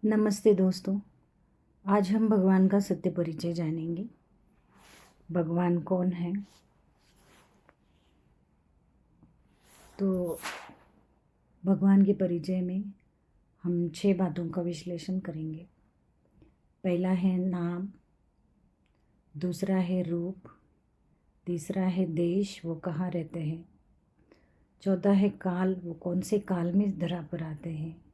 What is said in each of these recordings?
नमस्ते दोस्तों। आज हम भगवान का सत्य परिचय जानेंगे। भगवान कौन है? तो भगवान के परिचय में हम 6 बातों का विश्लेषण करेंगे। पहला है नाम, दूसरा है रूप, तीसरा है देश, वो कहाँ रहते हैं, चौथा है काल, वो कौन से काल में इस धरा पर आते हैं,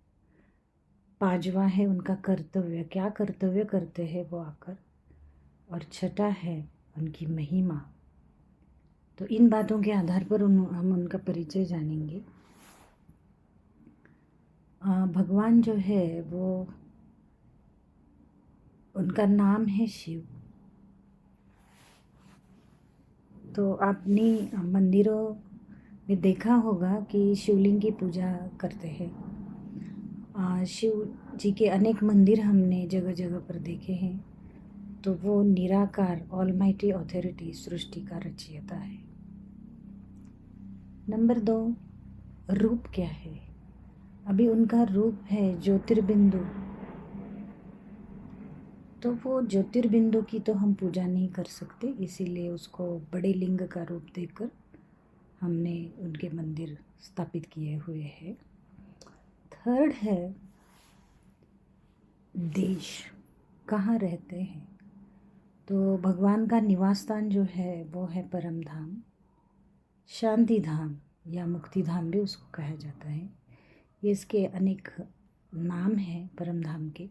पांचवा है उनका कर्तव्य, क्या कर्तव्य करते हैं वो आकर, और छठा है उनकी महिमा। तो इन बातों के आधार पर हम उनका परिचय जानेंगे। भगवान जो है वो, उनका नाम है शिव। तो आपने मंदिरों में देखा होगा कि शिवलिंग की पूजा करते हैं। शिव जी के अनेक मंदिर हमने जगह जगह पर देखे हैं। तो वो निराकार ऑलमाइटी अथॉरिटी, सृष्टि का रचयिता है। नंबर 2, रूप क्या है? अभी उनका रूप है ज्योतिर्बिंदु। तो वो ज्योतिर्बिंदु की तो हम पूजा नहीं कर सकते, इसीलिए उसको बड़े लिंग का रूप देकर हमने उनके मंदिर स्थापित किए हुए हैं। थर्ड है देश, कहाँ रहते हैं? तो भगवान का निवास स्थान जो है वो है परम धाम, शांति धाम या मुक्ति धाम भी उसको कहा जाता है। ये इसके अनेक नाम हैं परम धाम के।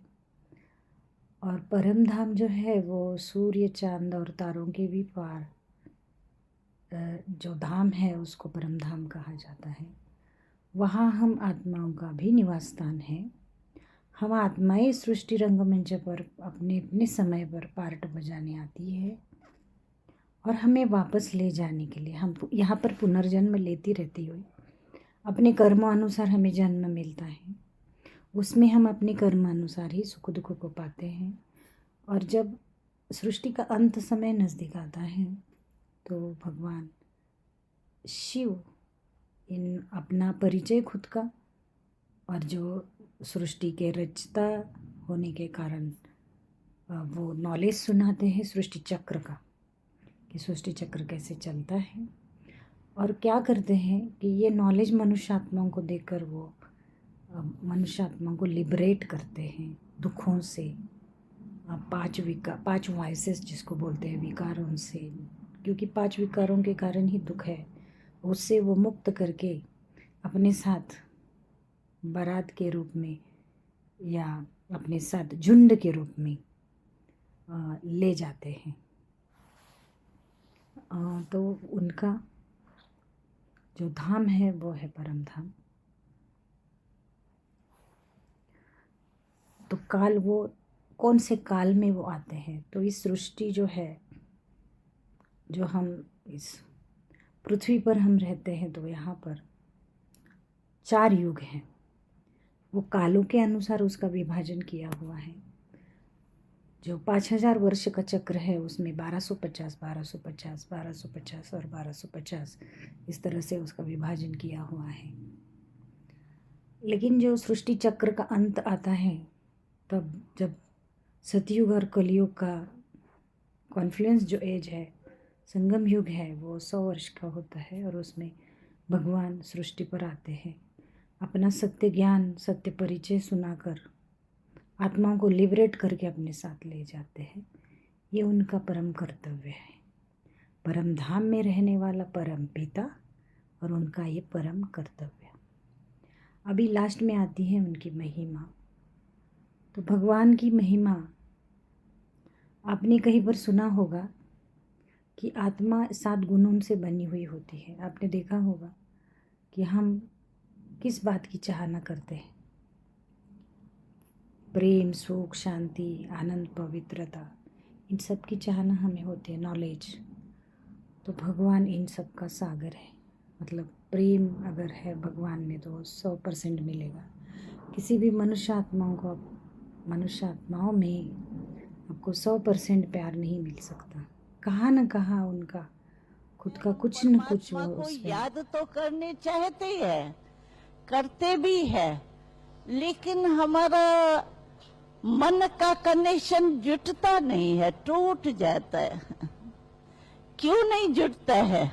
और परम धाम जो है वो सूर्य, चांद और तारों के भी पार जो धाम है उसको परम धाम कहा जाता है। वहाँ हम आत्माओं का भी निवास स्थान है। हम आत्माएं सृष्टि रंगमंच पर अपने अपने समय पर पार्ट बजाने आती है और हमें वापस ले जाने के लिए हम यहाँ पर पुनर्जन्म लेती रहती हुई अपने कर्मों अनुसार हमें जन्म मिलता है। उसमें हम अपने कर्म अनुसार ही सुख दुख को पाते हैं। और जब सृष्टि का अंत समय नज़दीक आता है तो भगवान शिव इन अपना परिचय खुद का और जो सृष्टि के रचता होने के कारण वो नॉलेज सुनाते हैं सृष्टि चक्र का, कि सृष्टि चक्र कैसे चलता है। और क्या करते हैं कि ये नॉलेज मनुष्य आत्माओं को देकर वो मनुष्य आत्मा को लिबरेट करते हैं दुखों से। 5 वाइसेस जिसको बोलते हैं, विकारों से, क्योंकि 5 विकारों के कारण ही दुख है, उससे वो मुक्त करके अपने साथ बारात के रूप में या अपने साथ झुंड के रूप में ले जाते हैं। तो उनका जो धाम है वो है परम धाम। तो काल, वो कौन से काल में वो आते हैं? तो इस सृष्टि जो है, जो हम इस पृथ्वी पर हम रहते हैं, तो यहाँ पर 4 युग हैं। वो कालों के अनुसार उसका विभाजन किया हुआ है। जो 5000 वर्ष का चक्र है उसमें 1250, 1250, 1250 और 1250 इस तरह से उसका विभाजन किया हुआ है। लेकिन जो सृष्टि चक्र का अंत आता है, तब जब सतयुग और कलयुग का कॉन्फ्लुएंस जो एज है, संगम युग है, वो 100 वर्ष का होता है। और उसमें भगवान सृष्टि पर आते हैं, अपना सत्य ज्ञान, सत्य परिचय सुनाकर आत्माओं को लिबरेट करके अपने साथ ले जाते हैं। ये उनका परम कर्तव्य है। परम धाम में रहने वाला परम पिता और उनका ये परम कर्तव्य। अभी लास्ट में आती है उनकी महिमा। तो भगवान की महिमा आपने कहीं पर सुना होगा कि आत्मा 7 गुणों से बनी हुई होती है। आपने देखा होगा कि हम किस बात की चाहना करते हैं? प्रेम, सुख, शांति, आनंद, पवित्रता, इन सब की चाहना हमें होती है, नॉलेज। तो भगवान इन सब का सागर है। मतलब प्रेम अगर है भगवान में तो 100% मिलेगा। किसी भी मनुष्य आत्माओं में आपको 100% प्यार नहीं मिल सकता। कहाँ न कहाँ उनका खुद का कुछ न कुछ वो को उसमें। याद तो करने चाहते हैं, करते भी है, लेकिन हमारा मन का कनेक्शन जुटता नहीं है, टूट जाता है। क्यों नहीं जुटता है?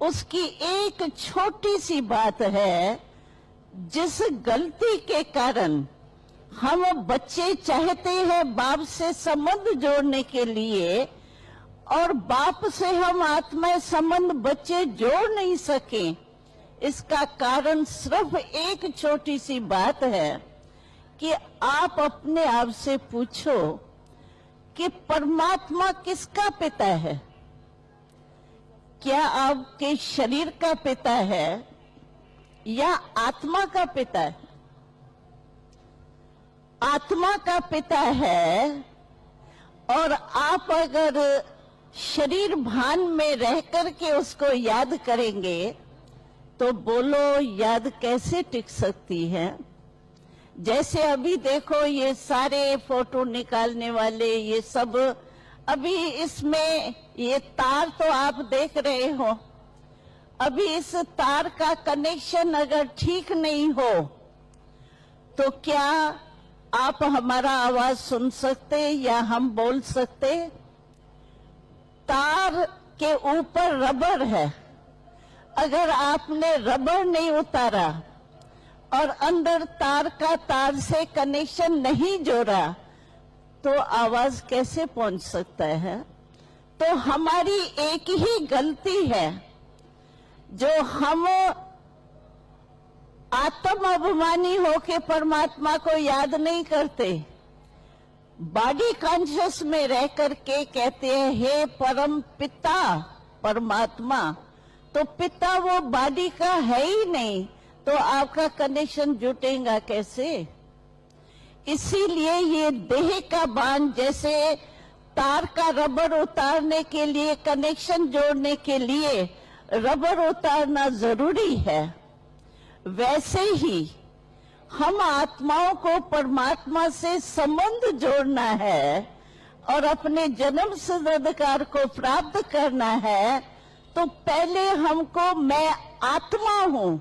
उसकी एक छोटी सी बात है, जिस गलती के कारण हम बच्चे चाहते हैं बाप से संबंध जोड़ने के लिए, और बाप से हम आत्मा संबंध बच्चे जोड़ नहीं सके। इसका कारण सिर्फ एक छोटी सी बात है कि आप अपने आप से पूछो कि परमात्मा किसका पिता है? क्या आपके शरीर का पिता है या आत्मा का पिता है? आत्मा का पिता है, और आप अगर शरीर भान में रह करके उसको याद करेंगे तो बोलो याद कैसे टिक सकती है? जैसे अभी देखो ये सारे फोटो निकालने वाले ये सब, अभी इसमें ये तार तो आप देख रहे हो, अभी इस तार का कनेक्शन अगर ठीक नहीं हो तो क्या आप हमारा आवाज सुन सकते या हम बोल सकते? तार के ऊपर रबर है, अगर आपने रबर नहीं उतारा और अंदर तार से कनेक्शन नहीं जोड़ा तो आवाज कैसे पहुंच सकता है? तो हमारी एक ही गलती है, जो हम आत्म अभिमानी होके परमात्मा को याद नहीं करते, बॉडी कॉन्शियस में रह करके कहते हैं हे परम पिता परमात्मा। तो पिता वो बॉडी का है ही नहीं, तो आपका कनेक्शन जुटेगा कैसे? इसीलिए ये देह का बांध, जैसे तार का रबर उतारने के लिए, कनेक्शन जोड़ने के लिए रबर उतारना जरूरी है, वैसे ही हम आत्माओं को परमात्मा से संबंध जोड़ना है और अपने जन्म सिद्ध अधिकार को प्राप्त करना है। तो पहले हमको मैं आत्मा हूं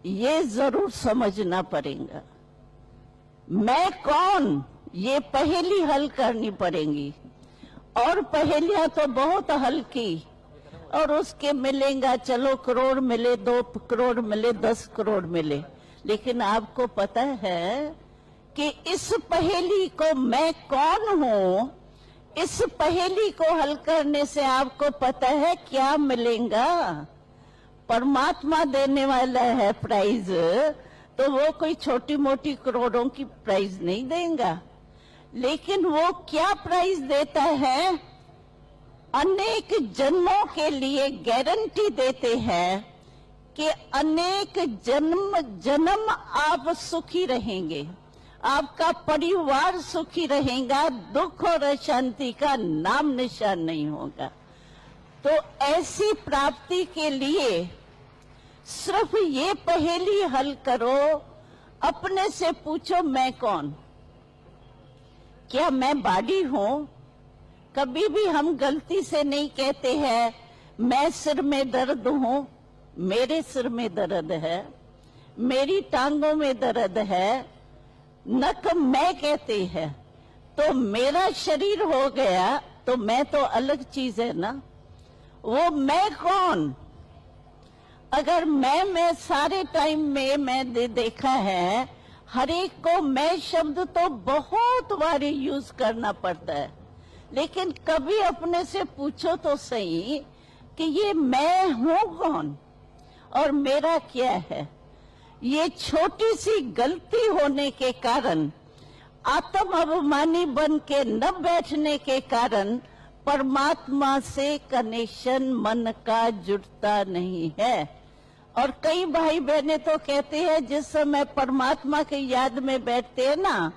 ये जरूर समझना पड़ेगा। मैं कौन, ये पहेली हल करनी पड़ेगी। और पहेलियां तो बहुत हल की, और उसके मिलेगा, चलो करोड़ मिले, 2 करोड़ मिले, 10 करोड़ मिले, लेकिन आपको पता है कि इस पहेली को मैं कौन हूं, इस पहेली को हल करने से आपको पता है क्या मिलेगा? परमात्मा देने वाला है प्राइज, तो वो कोई छोटी मोटी करोड़ों की प्राइज नहीं देगा, लेकिन वो क्या प्राइज देता है? अनेक जन्मों के लिए गारंटी देते हैं कि अनेक जन्म आप सुखी रहेंगे, आपका परिवार सुखी रहेगा, दुख और अशांति का नाम निशान नहीं होगा। तो ऐसी प्राप्ति के लिए सिर्फ ये पहेली हल करो, अपने से पूछो मैं कौन? क्या मैं बॉडी हूं? कभी भी हम गलती से नहीं कहते हैं मैं सिर में दर्द हूं, मेरे सिर में दर्द है, मेरी टांगों में दर्द है, नक मैं कहते हैं, तो मेरा शरीर हो गया, तो मैं तो अलग चीज है ना। वो मैं कौन? अगर मैं सारे टाइम में मैं देखा है, हर एक को मैं शब्द तो बहुत बार यूज करना पड़ता है, लेकिन कभी अपने से पूछो तो सही कि ये मैं हूं कौन और मेरा क्या है? ये छोटी सी गलती होने के कारण, आत्म अभिमानी बन के न बैठने के कारण परमात्मा से कनेक्शन मन का जुड़ता नहीं है। और कई भाई बहनें तो कहते हैं जिस समय परमात्मा की याद में बैठते हैं ना,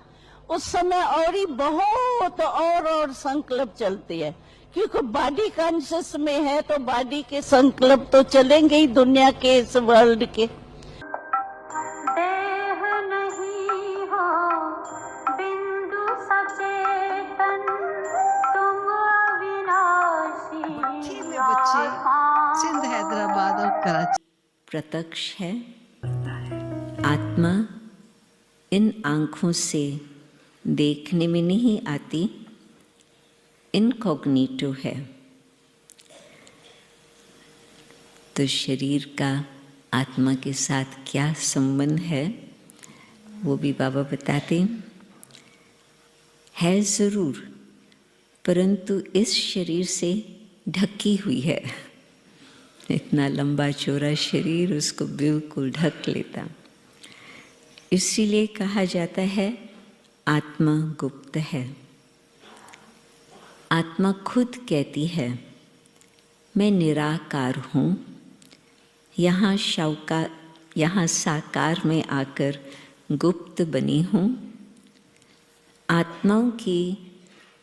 उस समय और ही बहुत और संकल्प चलती है, क्योंकि बॉडी कॉन्शियस में है तो बॉडी के संकल्प तो चलेंगे ही दुनिया के, इस वर्ल्ड के। देह नहीं हो बिंदु सचेतन, तुम अविनाशी। में बच्चे सिंध, हैदराबाद और कराची प्रत्यक्ष है, आत्मा इन आँखों से देखने में नहीं आती, इनकॉग्निटो है। तो शरीर का आत्मा के साथ क्या संबंध है वो भी बाबा बताते है ज़रूर, परंतु इस शरीर से ढकी हुई है। इतना लंबा चौड़ा शरीर उसको बिल्कुल ढक लेता। इसीलिए कहा जाता है आत्मा गुप्त है। आत्मा खुद कहती है मैं निराकार हूँ, यहाँ साकार में आकर गुप्त बनी हूँ। आत्माओं की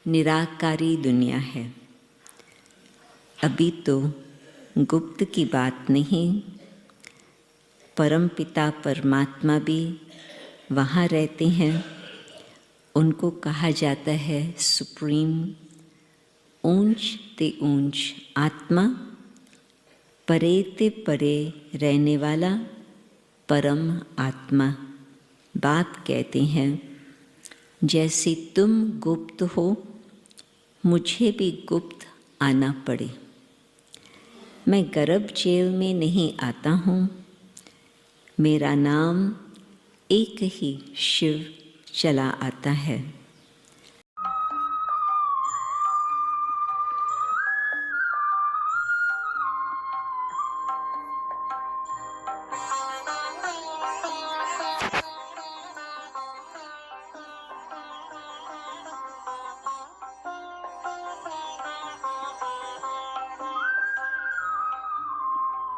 निराकारी दुनिया है। अभी तो गुप्त की बात नहीं, परमपिता परमात्मा भी वहाँ रहते हैं। उनको कहा जाता है सुप्रीम, ऊंच ते ऊंच आत्मा, परे ते परे रहने वाला परम आत्मा। बाप कहते हैं जैसे तुम गुप्त हो, मुझे भी गुप्त आना पड़े। मैं गर्भ जेल में नहीं आता हूँ। मेरा नाम एक ही शिव चला आता है।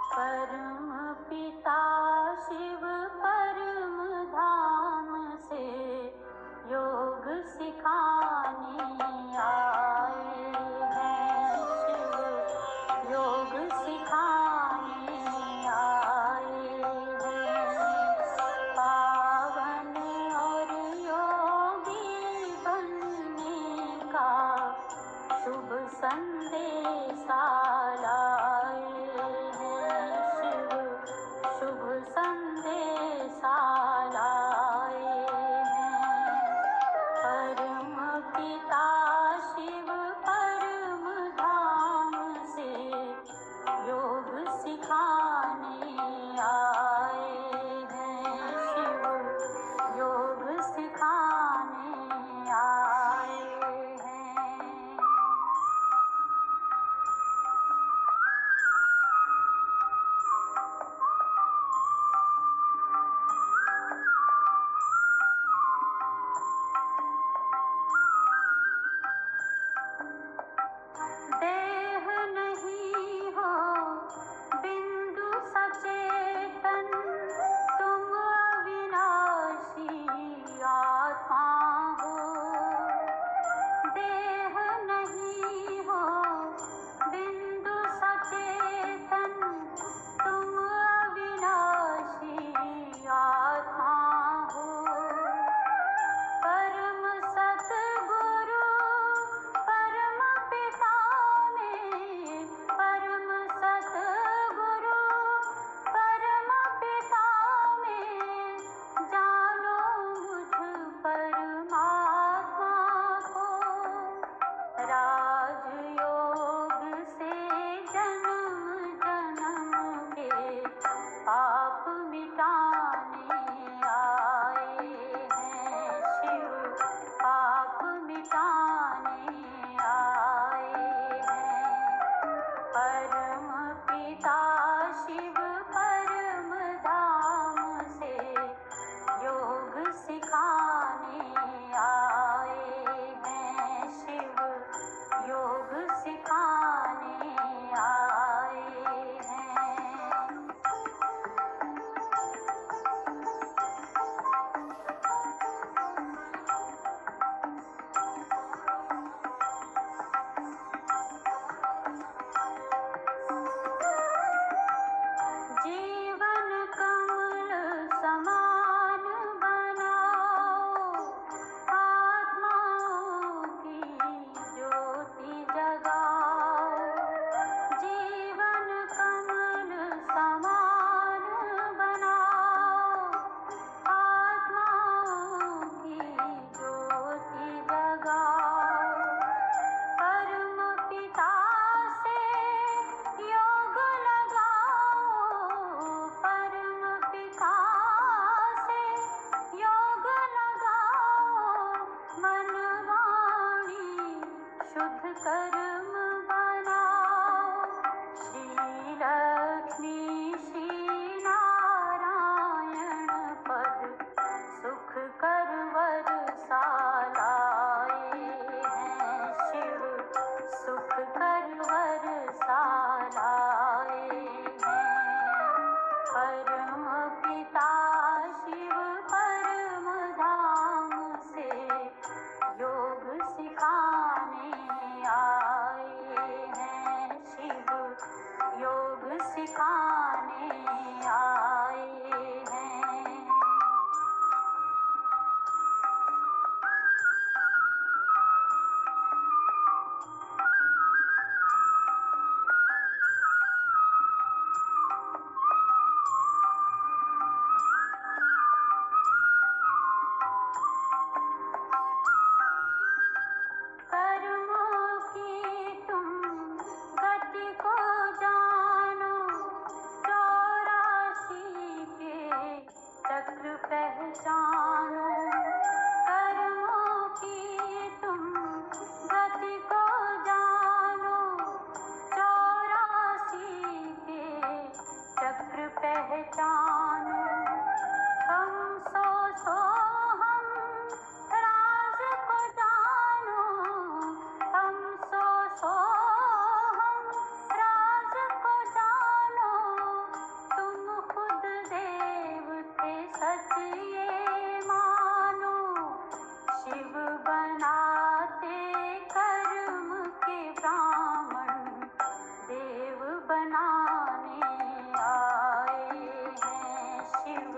परम पिता शिव परम धाम से योग चक्र पहचानो, कर्मों की तुम गति को जानो, 84 के चक्र पहचानो। हम सो हम राज को जानो, हम सो हम राज को जानो, तुम खुद देव थे सच ये मानो। शिव बनाते कर्म के ब्राह्मण, देव बनाने आए हैं। शिव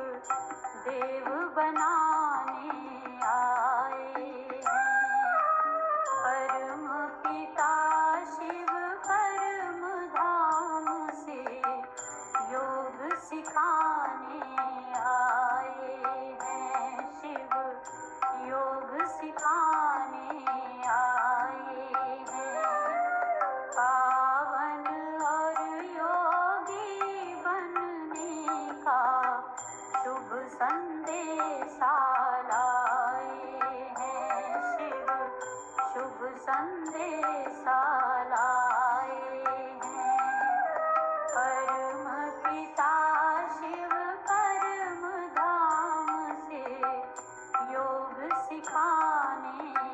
देव बनाने आए हैं। परम पिता शिव परम धाम से योग सिखाने आए हैं। शिव योग सिखाने आए हैं। पावन और योगी बनने का शुभ संदेशा लाए हैं। शिव शुभ संदेशा लाए हैं। परम पिता शिव परम धाम से योग सिखाने